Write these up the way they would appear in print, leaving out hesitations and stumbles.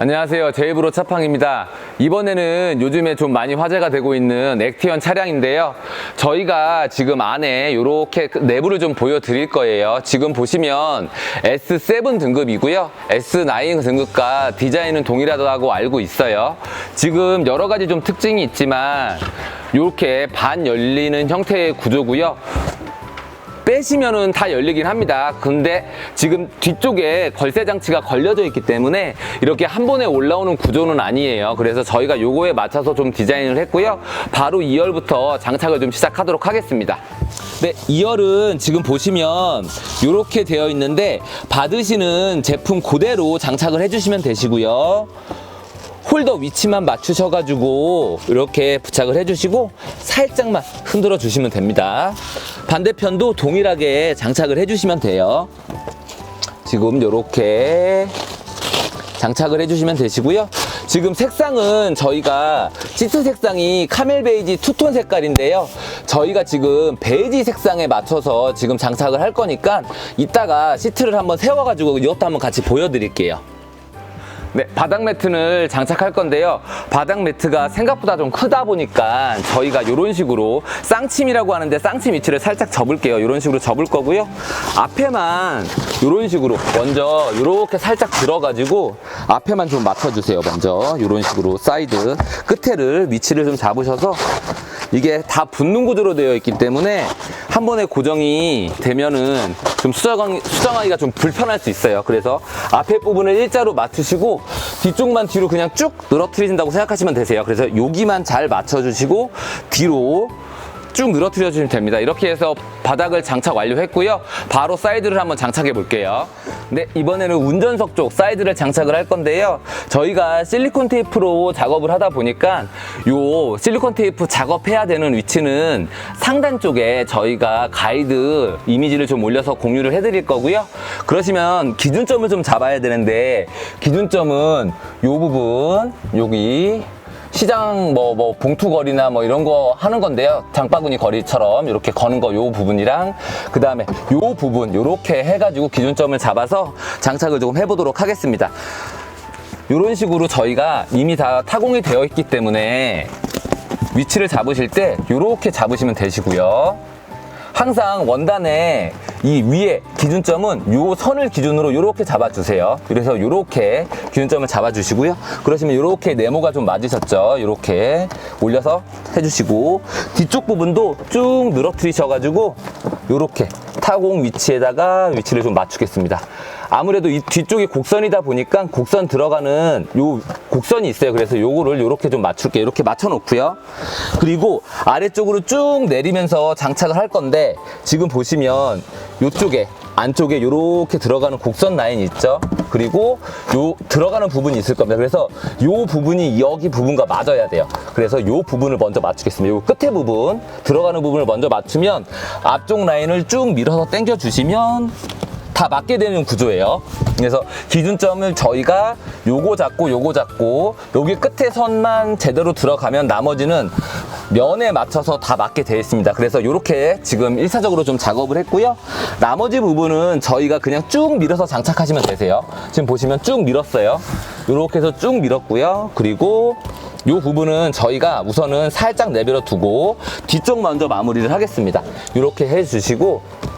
안녕하세요. 제이브로 차팡입니다. 이번에는 요즘에 좀 많이 화제가 되고 있는 액티언 차량인데요. 저희가 지금 안에 이렇게 내부를 좀 보여드릴 거예요. 지금 보시면 S7 등급이고요. S9 등급과 디자인은 동일하다고 알고 있어요. 지금 여러 가지 좀 특징이 있지만 이렇게 반 열리는 형태의 구조고요. 빼시면은 다 열리긴 합니다. 근데 지금 뒤쪽에 걸쇠 장치가 걸려져 있기 때문에 이렇게 한 번에 올라오는 구조는 아니에요. 그래서 저희가 요거에 맞춰서 좀 디자인을 했고요. 바로 2열부터 장착을 좀 시작하도록 하겠습니다. 네, 2열은 지금 보시면 이렇게 되어 있는데 받으시는 제품 그대로 장착을 해주시면 되시고요. 홀더 위치만 맞추셔가지고 이렇게 부착을 해주시고 살짝만 흔들어 주시면 됩니다. 반대편도 동일하게 장착을 해주시면 돼요. 지금 이렇게 장착을 해주시면 되시고요. 지금 색상은 저희가 시트 색상이 카멜 베이지 투톤 색깔인데요. 저희가 지금 베이지 색상에 맞춰서 지금 장착을 할 거니까 이따가 시트를 한번 세워가지고 이것도 한번 같이 보여드릴게요. 네, 바닥 매트를 장착할 건데요. 바닥 매트가 생각보다 좀 크다 보니까 저희가 이런 식으로 쌍침이라고 하는데 쌍침 위치를 살짝 접을게요. 이런 식으로 접을 거고요. 앞에만 이런 식으로 먼저 이렇게 살짝 들어가지고 앞에만 좀 맞춰주세요. 먼저 이런 식으로 사이드 끝에를 위치를 좀 잡으셔서 이게 다 붙는 구조로 되어 있기 때문에 한 번에 고정이 되면은 좀 수정하기가 좀 불편할 수 있어요. 그래서 앞에 부분을 일자로 맞추시고 뒤쪽만 뒤로 그냥 쭉 늘어뜨리신다고 생각하시면 되세요. 그래서 여기만 잘 맞춰주시고 뒤로 쭉 늘어뜨려 주시면 됩니다. 이렇게 해서 바닥을 장착 완료했고요. 바로 사이드를 한번 장착해 볼게요. 네, 이번에는 운전석 쪽 사이드를 장착을 할 건데요. 저희가 실리콘 테이프로 작업을 하다 보니까 요 실리콘 테이프 작업해야 되는 위치는 상단 쪽에 저희가 가이드 이미지를 좀 올려서 공유를 해드릴 거고요. 그러시면 기준점을 좀 잡아야 되는데 기준점은 요 부분 여기 시장 봉투거리나 이런 거 하는 건데요. 장바구니 거리처럼 이렇게 거는 거 요 부분이랑 그 다음에 요 부분 요렇게 해가지고 기준점을 잡아서 장착을 조금 해보도록 하겠습니다. 요런 식으로 저희가 이미 다 타공이 되어 있기 때문에 위치를 잡으실 때 요렇게 잡으시면 되시고요. 항상 원단에 이 위에 기준점은 요 선을 기준으로 이렇게 잡아주세요. 그래서 이렇게 기준점을 잡아주시고요. 그러시면 이렇게 네모가 좀 맞으셨죠. 이렇게 올려서 해주시고 뒤쪽 부분도 쭉 늘어뜨리셔가지고 이렇게 타공 위치에다가 위치를 좀 맞추겠습니다. 아무래도 이 뒤쪽이 곡선이다 보니까 곡선 들어가는 요 곡선이 있어요. 그래서 요거를 이렇게 좀 맞출게요. 이렇게 맞춰 놓고요. 그리고 아래쪽으로 쭉 내리면서 장착을 할 건데 지금 보시면 요쪽에 안쪽에 이렇게 들어가는 곡선 라인 있죠. 그리고 요 들어가는 부분이 있을 겁니다. 그래서 요 부분이 여기 부분과 맞아야 돼요. 그래서 요 부분을 먼저 맞추겠습니다. 요 끝에 부분 들어가는 부분을 먼저 맞추면 앞쪽 라인을 쭉 밀어서 당겨 주시면 다 맞게 되는 구조예요. 그래서 기준점을 저희가 요거 잡고 여기 끝에 선만 제대로 들어가면 나머지는 면에 맞춰서 다 맞게 되어 있습니다. 그래서 이렇게 지금 1차적으로 좀 작업을 했고요. 나머지 부분은 저희가 그냥 쭉 밀어서 장착하시면 되세요. 지금 보시면 쭉 밀었어요. 이렇게 해서 쭉 밀었고요. 그리고 이 부분은 저희가 우선은 살짝 내버려 두고 뒤쪽 먼저 마무리를 하겠습니다. 이렇게 해주시고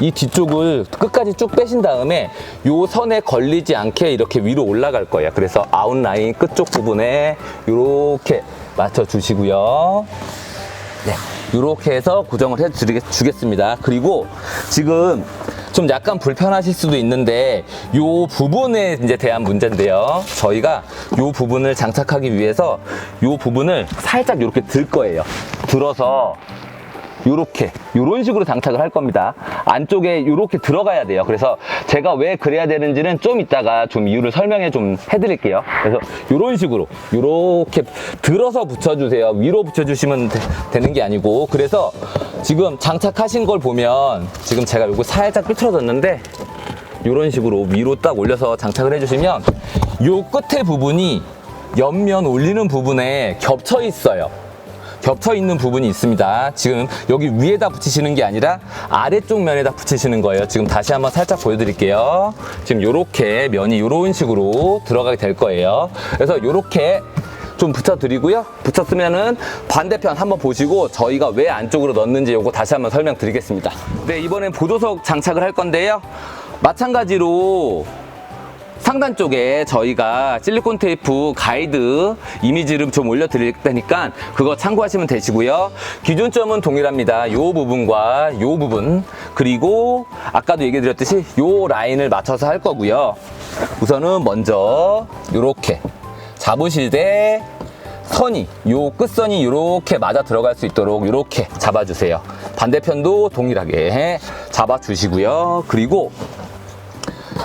이 뒤쪽을 끝까지 쭉 빼신 다음에 요 선에 걸리지 않게 이렇게 위로 올라갈 거예요. 그래서 아웃라인 끝쪽 부분에 이렇게 맞춰 주시고요. 네, 이렇게 해서 고정을 해 주겠습니다. 그리고 지금 좀 약간 불편하실 수도 있는데 요 부분에 이제 대한 문제인데요. 저희가 요 부분을 장착하기 위해서 요 부분을 살짝 이렇게 들 거예요. 들어서 요런 식으로 장착을 할 겁니다. 안쪽에 요렇게 들어가야 돼요. 그래서 제가 왜 그래야 되는지는 좀 이따가 좀 이유를 설명해 좀 해드릴게요. 그래서 요런 식으로 요렇게 들어서 붙여주세요. 위로 붙여주시면 되는 게 아니고. 그래서 지금 장착하신 걸 보면 지금 제가 요거 살짝 삐뚤어졌는데 요런 식으로 위로 딱 올려서 장착을 해주시면 요 끝에 부분이 옆면 올리는 부분에 겹쳐 있어요. 겹쳐 있는 부분이 있습니다. 지금 여기 위에다 붙이시는 게 아니라 아래쪽 면에다 붙이시는 거예요. 지금 다시 한번 살짝 보여드릴게요. 지금 요렇게 면이 요런 식으로 들어가게 될 거예요. 그래서 요렇게 좀 붙여드리고요. 붙였으면은 반대편 한번 보시고 저희가 왜 안쪽으로 넣는지 요거 다시 한번 설명드리겠습니다. 네, 이번엔 보조석 장착을 할 건데요. 마찬가지로 상단 쪽에 저희가 실리콘 테이프 가이드 이미지를 좀 올려드릴 테니까 그거 참고하시면 되시고요. 기준점은 동일합니다. 요 부분과 요 부분, 그리고 아까도 얘기 드렸듯이 요 라인을 맞춰서 할 거고요. 우선은 먼저 요렇게 잡으실 때 선이, 요 끝선이 요렇게 맞아 들어갈 수 있도록 요렇게 잡아주세요. 반대편도 동일하게 잡아주시고요. 그리고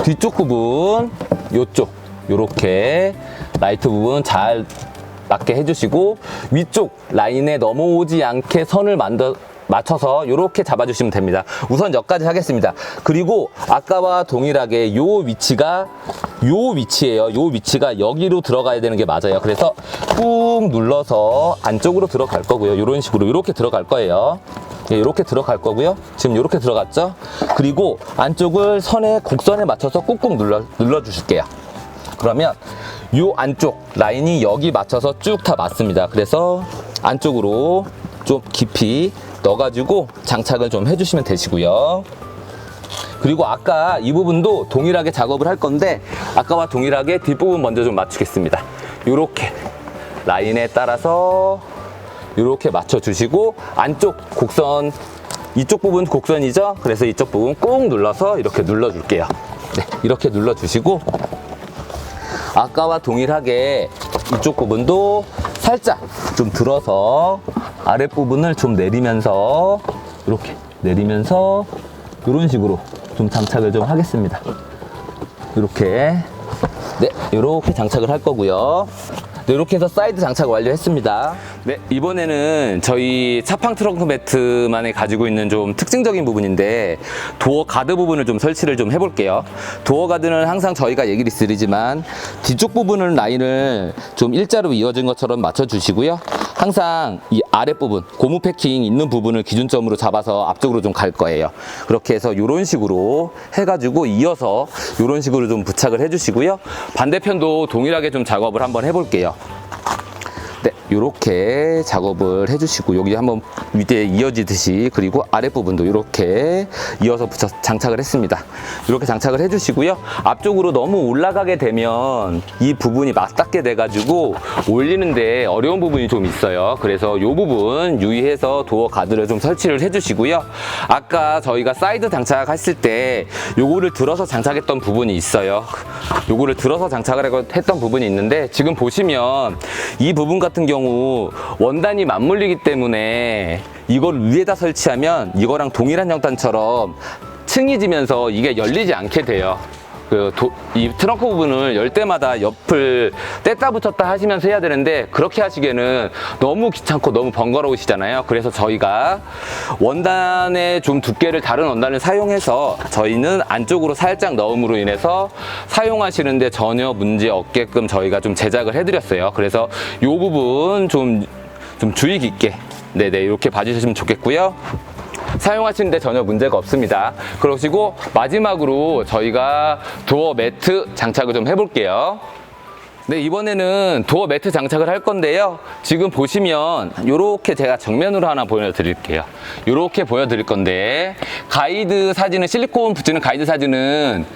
뒤쪽 부분, 요쪽 요렇게 라이트 부분 잘 맞게 해주시고 위쪽 라인에 넘어오지 않게 선을 맞춰서 이렇게 잡아주시면 됩니다. 우선 여기까지 하겠습니다. 그리고 아까와 동일하게 요 위치가 요 위치예요. 요 위치가 여기로 들어가야 되는 게 맞아요. 그래서 꾹 눌러서 안쪽으로 들어갈 거고요. 이런 식으로 이렇게 들어갈 거예요. 이렇게 들어갈 거고요. 지금 이렇게 들어갔죠? 그리고 안쪽을 곡선에 맞춰서 꾹꾹 눌러 주실게요. 그러면 이 안쪽 라인이 여기 맞춰서 쭉 다 맞습니다. 그래서 안쪽으로 좀 깊이 넣어가지고 장착을 좀 해주시면 되시고요. 그리고 아까 이 부분도 동일하게 작업을 할 건데 아까와 동일하게 뒷부분 먼저 좀 맞추겠습니다. 이렇게 라인에 따라서 이렇게 맞춰주시고 안쪽 곡선, 이쪽 부분 곡선이죠? 그래서 이쪽 부분 꾹 눌러서 이렇게 눌러줄게요. 네, 이렇게 눌러주시고 아까와 동일하게 이쪽 부분도 살짝 좀 들어서 아랫부분을 좀 내리면서 이렇게 내리면서 이런 식으로 좀 장착을 좀 하겠습니다. 이렇게 이렇게 장착을 할 거고요. 네, 이렇게 해서 사이드 장착 완료했습니다. 네, 이번에는 저희 차팡 트렁크 매트만에 가지고 있는 좀 특징적인 부분인데 도어 가드 부분을 좀 설치를 좀 해볼게요. 도어 가드는 항상 저희가 얘기를 드리지만 뒤쪽 부분은 라인을 좀 일자로 이어진 것처럼 맞춰주시고요. 항상 이 아랫부분 고무 패킹 있는 부분을 기준점으로 잡아서 앞쪽으로 좀 갈 거예요. 그렇게 해서 이런 식으로 해가지고 이어서 이런 식으로 좀 부착을 해주시고요. 반대편도 동일하게 좀 작업을 한번 해볼게요. 네, 이렇게 작업을 해주시고 여기 한번 위에 이어지듯이, 그리고 아랫부분도 이렇게 이어서 장착을 했습니다. 이렇게 장착을 해주시고요. 앞쪽으로 너무 올라가게 되면 이 부분이 맞닿게 돼가지고 올리는데 어려운 부분이 좀 있어요. 그래서 이 부분 유의해서 도어 가드를 좀 설치를 해주시고요. 아까 저희가 사이드 장착했을 때 요거를 들어서 장착했던 부분이 있어요. 요거를 들어서 장착을 했던 부분이 있는데 지금 보시면 이 부분 같은 경우 원단이 맞물리기 때문에 이걸 위에다 설치하면 이거랑 동일한 형태처럼 층이 지면서 이게 열리지 않게 돼요. 이 트렁크 부분을 열 때마다 옆을 뗐다 붙였다 하시면서 해야 되는데 그렇게 하시기에는 너무 귀찮고 너무 번거로우시잖아요. 그래서 저희가 원단의 좀 두께를 다른 원단을 사용해서 저희는 안쪽으로 살짝 넣음으로 인해서 사용하시는데 전혀 문제 없게끔 저희가 좀 제작을 해드렸어요. 그래서 이 부분 좀 주의 깊게 이렇게 봐주시면 좋겠고요. 사용하시는데 전혀 문제가 없습니다. 그러시고 마지막으로 저희가 도어 매트 장착을 좀 해볼게요. 네, 이번에는 도어 매트 장착을 할 건데요. 지금 보시면 이렇게 제가 정면으로 하나 보여드릴게요. 이렇게 보여드릴 건데 가이드 사진은 실리콘 붙이는 가이드 사진은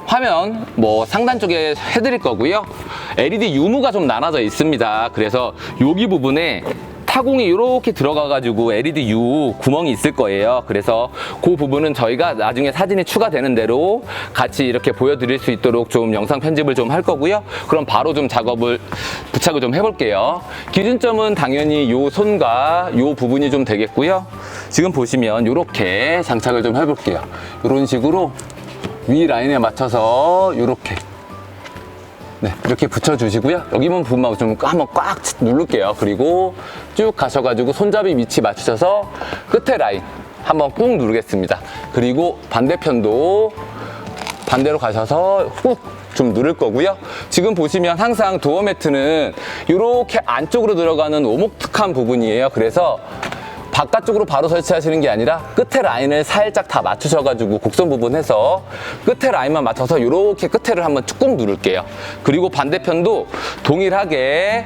화면 상단 쪽에 해드릴 거고요. LED 유무가 좀 나눠져 있습니다. 그래서 여기 부분에 타공이 이렇게 들어가가지고 LED U 구멍이 있을 거예요. 그래서 그 부분은 저희가 나중에 사진이 추가되는 대로 같이 이렇게 보여드릴 수 있도록 좀 영상 편집을 좀 할 거고요. 그럼 바로 좀 부착을 좀 해볼게요. 기준점은 당연히 이 손과 이 부분이 좀 되겠고요. 지금 보시면 이렇게 장착을 좀 해볼게요. 이런 식으로 위 라인에 맞춰서 이렇게 이렇게 붙여주시고요. 여기 부분만 좀 한번 꽉 누를게요. 그리고 쭉 가셔가지고 손잡이 위치 맞추셔서 끝에 라인 한번 꾹 누르겠습니다. 그리고 반대편도 반대로 가셔서 꾹 좀 누를 거고요. 지금 보시면 항상 도어 매트는 이렇게 안쪽으로 들어가는 오목특한 부분이에요. 그래서 바깥쪽으로 바로 설치하시는 게 아니라 끝에 라인을 살짝 다 맞추셔가지고 곡선 부분 해서 끝에 라인만 맞춰서 이렇게 끝에를 한번 꾹 누를게요. 그리고 반대편도 동일하게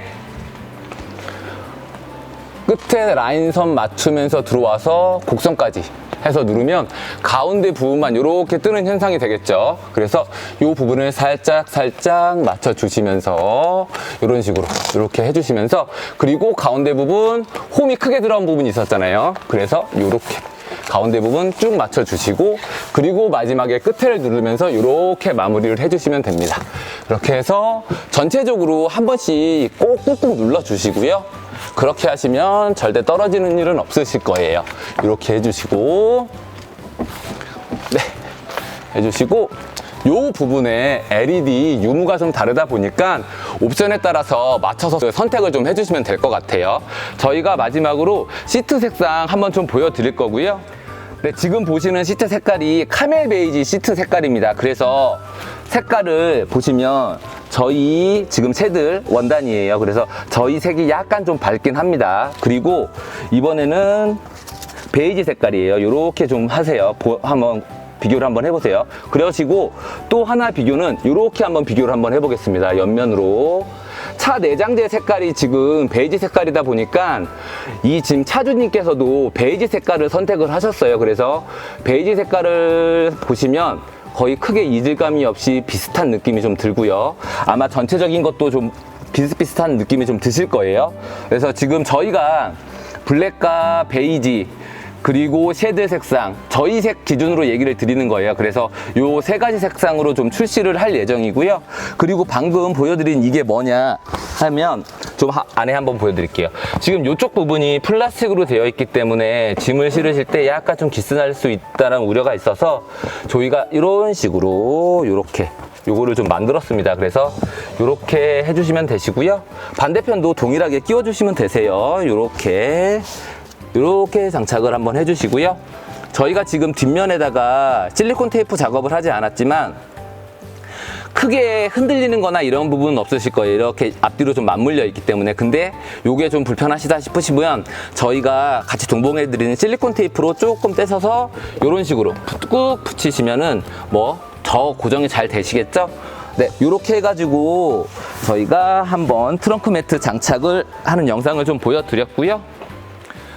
끝에 라인선 맞추면서 들어와서 곡선까지 해서 누르면 가운데 부분만 이렇게 뜨는 현상이 되겠죠. 그래서 이 부분을 살짝 맞춰주시면서 이런 식으로 이렇게 해주시면서, 그리고 가운데 부분 홈이 크게 들어간 부분이 있었잖아요. 그래서 이렇게 가운데 부분 쭉 맞춰주시고, 그리고 마지막에 끝을 누르면서 이렇게 마무리를 해주시면 됩니다. 이렇게 해서 전체적으로 한 번씩 꼭 꾹꾹 눌러주시고요. 그렇게 하시면 절대 떨어지는 일은 없으실 거예요. 이렇게 해주시고, 네, 해주시고, 요 부분에 LED 유무가 좀 다르다 보니까 옵션에 따라서 맞춰서 선택을 좀 해주시면 될 것 같아요. 저희가 마지막으로 시트 색상 한번 좀 보여드릴 거고요. 네, 지금 보시는 시트 색깔이 카멜 베이지 시트 색깔입니다. 그래서 색깔을 보시면 저희 지금 새들 원단이에요. 그래서 저희 색이 약간 좀 밝긴 합니다. 그리고 이번에는 베이지 색깔이에요. 이렇게 좀 하세요. 한번 비교를 한번 해보세요. 그러시고 또 하나 비교는 이렇게 한번 비교를 한번 해보겠습니다. 옆면으로. 차 내장재 색깔이 지금 베이지 색깔이다 보니까 이 지금 차주님께서도 베이지 색깔을 선택을 하셨어요. 그래서 베이지 색깔을 보시면 거의 크게 이질감이 없이 비슷한 느낌이 좀 들고요. 아마 전체적인 것도 좀 비슷비슷한 느낌이 좀 드실 거예요. 그래서 지금 저희가 블랙과 베이지 그리고 쉐드 색상, 저희 색 기준으로 얘기를 드리는 거예요. 그래서 요 세 가지 색상으로 좀 출시를 할 예정이고요. 그리고 방금 보여드린 이게 뭐냐 하면 좀 안에 한번 보여드릴게요. 지금 이쪽 부분이 플라스틱으로 되어 있기 때문에 짐을 실으실 때 약간 좀 기스날 수 있다는 우려가 있어서 저희가 이런 식으로 요렇게 요거를 좀 만들었습니다. 그래서 요렇게 해주시면 되시고요. 반대편도 동일하게 끼워주시면 되세요. 요렇게 장착을 한번 해주시고요. 저희가 지금 뒷면에다가 실리콘 테이프 작업을 하지 않았지만 크게 흔들리는 거나 이런 부분은 없으실 거예요. 이렇게 앞뒤로 좀 맞물려 있기 때문에. 근데 요게 좀 불편하시다 싶으시면 저희가 같이 동봉해 드리는 실리콘 테이프로 조금 떼셔서 이런 식으로 꾹 붙이시면은 뭐 저 고정이 잘 되시겠죠? 네, 이렇게 해가지고 저희가 한번 트렁크 매트 장착을 하는 영상을 좀 보여드렸고요.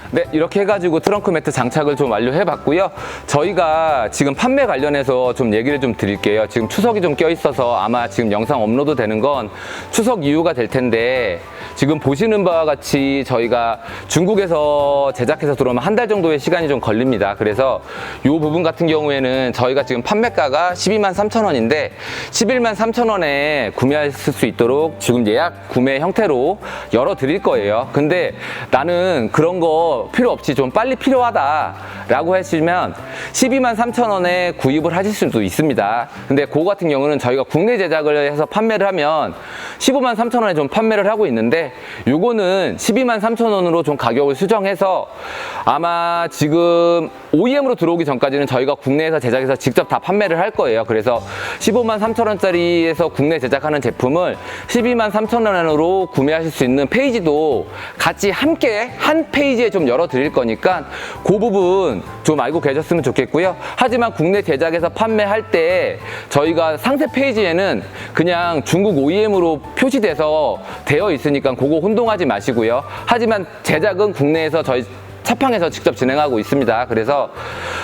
네, 이렇게 해가지고 트렁크 매트 장착을 좀 완료해 봤고요. 저희가 지금 판매 관련해서 좀 얘기를 좀 드릴게요. 지금 추석이 좀 껴있어서 아마 지금 영상 업로드 되는 건 추석 이후가 될 텐데, 지금 보시는 바와 같이 저희가 중국에서 제작해서 들어오면 한 달 정도의 시간이 좀 걸립니다. 그래서 이 부분 같은 경우에는 저희가 지금 판매가가 123,000원인데 113,000원에 구매하실 수 있도록 지금 예약 구매 형태로 열어 드릴 거예요. 근데 나는 그런 거 필요 없이 좀 빨리 필요하다 라고 하시면 123,000원에 구입을 하실 수도 있습니다. 근데 그거 같은 경우는 저희가 국내 제작을 해서 판매를 하면 153,000원에 좀 판매를 하고 있는데, 요거는 123,000원으로 좀 가격을 수정해서 아마 지금 OEM으로 들어오기 전까지는 저희가 국내에서 제작해서 직접 다 판매를 할 거예요. 그래서 153,000원짜리에서 국내 제작하는 제품을 123,000원으로 구매하실 수 있는 페이지도 같이 함께 한 페이지에 좀 열어 드릴 거니까 그 부분 좀 알고 계셨으면 좋겠고요. 하지만 국내 제작에서 판매할 때 저희가 상세 페이지에는 그냥 중국 OEM으로 표시돼서 되어 있으니까 그거 혼동하지 마시고요. 하지만 제작은 국내에서 저희 차팡에서 직접 진행하고 있습니다. 그래서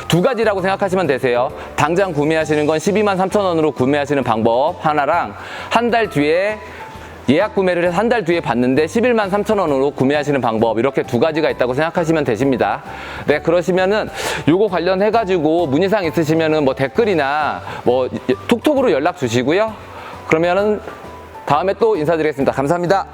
두 가지라고 생각하시면 되세요. 당장 구매하시는 건 123,000원으로 구매하시는 방법 하나랑, 한 달 뒤에 예약 구매를 해서 한 달 뒤에 받는데 113,000원으로 구매하시는 방법, 이렇게 두 가지가 있다고 생각하시면 되십니다. 네, 그러시면은 요거 관련해가지고 문의사항 있으시면은 뭐 댓글이나 뭐 톡톡으로 연락 주시고요. 그러면은 다음에 또 인사드리겠습니다. 감사합니다.